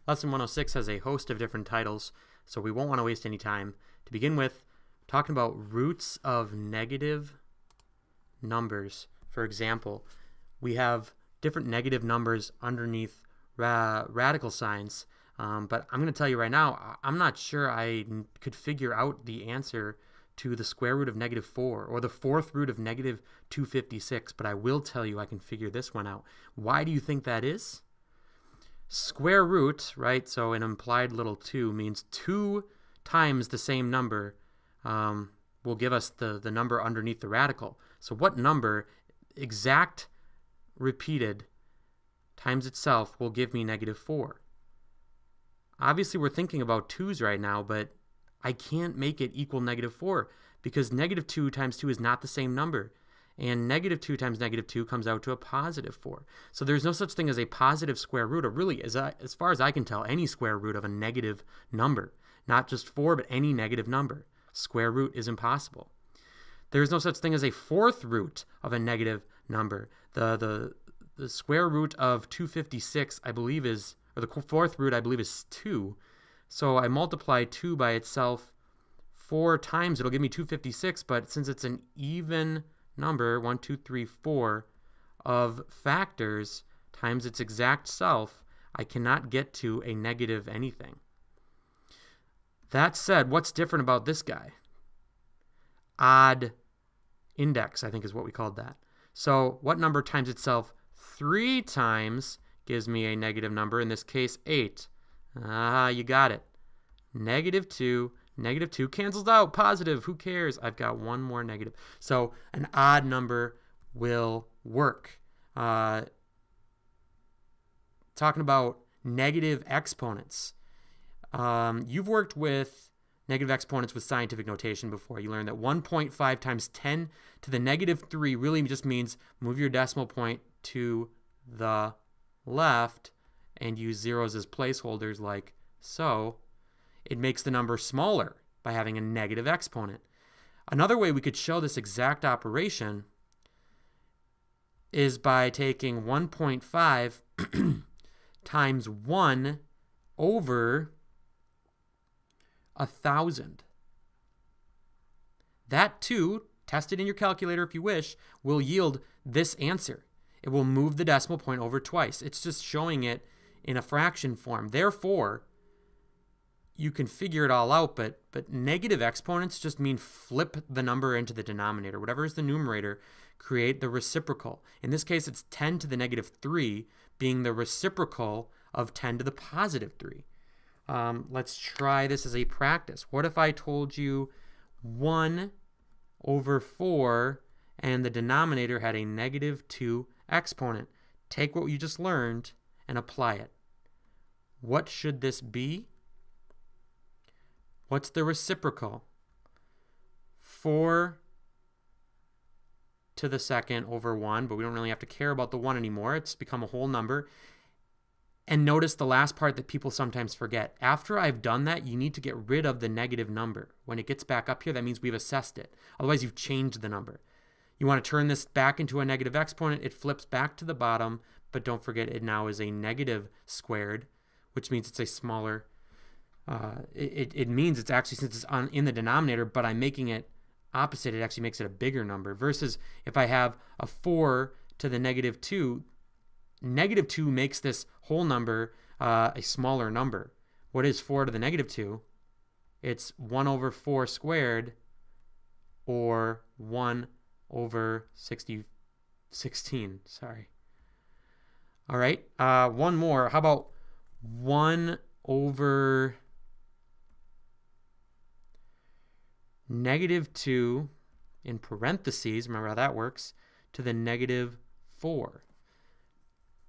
Lesson 106 has a host of different titles, so we won't want to waste any time. To begin with, talking about roots of negative numbers. For example, we have different negative numbers underneath radical signs, but I'm going to tell you right now, I'm not sure I could figure out the answer to the square root of negative 4 or the fourth root of negative 256, but I will tell you I can figure this one out. Why do you think that is? Square root, right, so an implied little 2 means 2 times the same number will give us the number underneath the radical. So what number, exact repeated times itself, will give me negative 4? Obviously we're thinking about 2's right now, but I can't make it equal negative 4 because negative 2 times 2 is not the same number. And negative 2 times negative 2 comes out to a positive 4. So there's no such thing as a positive square root, or really, as far as I can tell, any square root of a negative number. Not just 4, but any negative number. Square root is impossible. There's no such thing as a fourth root of a negative number. The square root of 256, I believe, is, or the fourth root, I believe, is 2. So I multiply 2 by itself 4 times. It'll give me 256, but since it's an even number, 1, 2, 3, 4, of factors times its exact self, I cannot get to a negative anything. That said, what's different about this guy? Odd index, I think is what we called that. So what number times itself 3 times gives me a negative number, in this case 8. You got it. Negative 2 cancels out. Positive, who cares? I've got one more negative. So an odd number will work. Talking about negative exponents. You've worked with negative exponents with scientific notation before. You learned that 1.5 times 10 to the negative 3 really just means move your decimal point to the left and use zeros as placeholders like so. It makes the number smaller by having a negative exponent. Another way we could show this exact operation is by taking 1.5 times 1 over 1,000. That too, tested in your calculator if you wish, will yield this answer. It will move the decimal point over twice. It's just showing it in a fraction form. Therefore, you can figure it all out, but negative exponents just mean flip the number into the denominator. Whatever is the numerator, create the reciprocal. In this case, it's 10 to the negative 3 being the reciprocal of 10 to the positive 3. Let's try this as a practice. What if I told you 1 over 4 and the denominator had a negative 2 exponent? Take what you just learned and apply it. What should this be? What's the reciprocal? 4 to the second over 1, but we don't really have to care about the 1 anymore. It's become a whole number. And notice the last part that people sometimes forget. After I've done that, you need to get rid of the negative number. When it gets back up here, that means we've assessed it. Otherwise, you've changed the number. You want to turn this back into a negative exponent. It flips back to the bottom, but don't forget it now is a negative squared, which means it's a smaller. It means it's actually, since it's in the denominator, but I'm making it opposite, it actually makes it a bigger number. Versus if I have a 4 to the negative 2, negative 2 makes this whole number a smaller number. What is 4 to the negative 2? It's 1 over 4 squared, or 1 over 16. Sorry. All right, one more. How about 1 over negative 2 in parentheses, remember how that works, to the negative 4.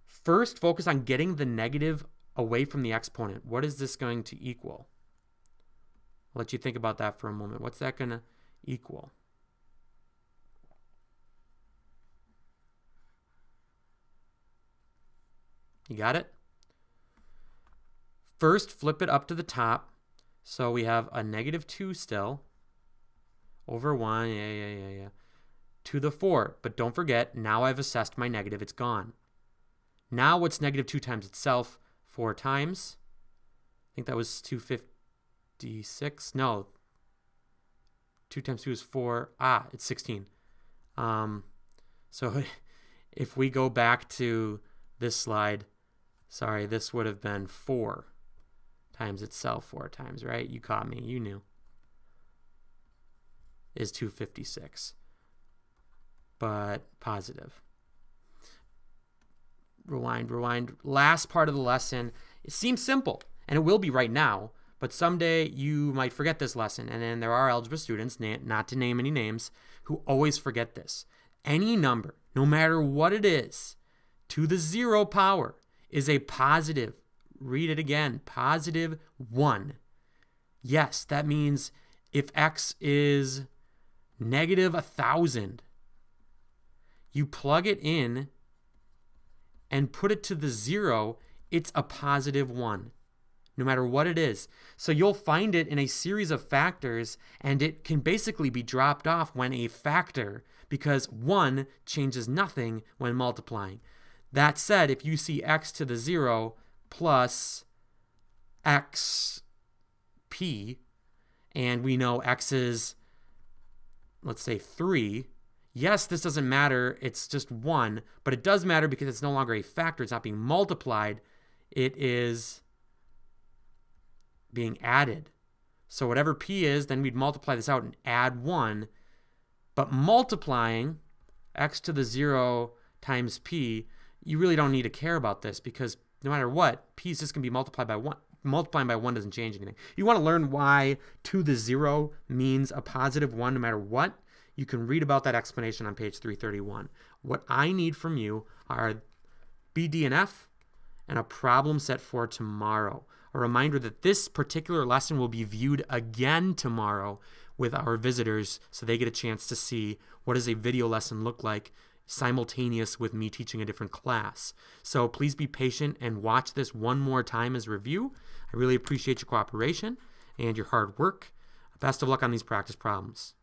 First, focus on getting the negative away from the exponent. What is this going to equal? I'll let you think about that for a moment. What's that going to equal? You got it? First, flip it up to the top. So we have a negative 2 still over 1, to the 4. But don't forget, now I've assessed my negative. It's gone. Now what's negative 2 times itself? 4 times. think that was 256. No. 2 times 2 is 4. It's 16. So if we go back to this slide, sorry, this would have been 4 times itself 4 times, right? You caught me. You knew. Is 256. But positive. Rewind. Last part of the lesson. It seems simple, and it will be right now, but someday you might forget this lesson. And then there are algebra students, not to name any names, who always forget this. Any number, no matter what it is, to the 0 power is a positive. Read it again. Positive 1. Yes, that means if x is negative 1,000, you plug it in and put it to the 0, it's a positive 1, no matter what it is. So you'll find it in a series of factors, and it can basically be dropped off when a factor, because 1 changes nothing when multiplying. That said, if you see x to the 0 plus xp, and we know x is, let's say, 3, yes, this doesn't matter. It's just 1, but it does matter because it's no longer a factor. It's not being multiplied. It is being added. So whatever p is, then we'd multiply this out and add 1. But multiplying x to the 0 times p, you really don't need to care about this because no matter what, p is just going to be multiplied by 1. Multiplying by 1 doesn't change anything. You want to learn why to the 0 means a positive 1 no matter what? You can read about that explanation on page 331. What I need from you are B, D, and F and a problem set for tomorrow. A reminder that this particular lesson will be viewed again tomorrow with our visitors so they get a chance to see what does a video lesson look like simultaneous with me teaching a different class. So please be patient and watch this one more time as review. I really appreciate your cooperation and your hard work. Best of luck on these practice problems.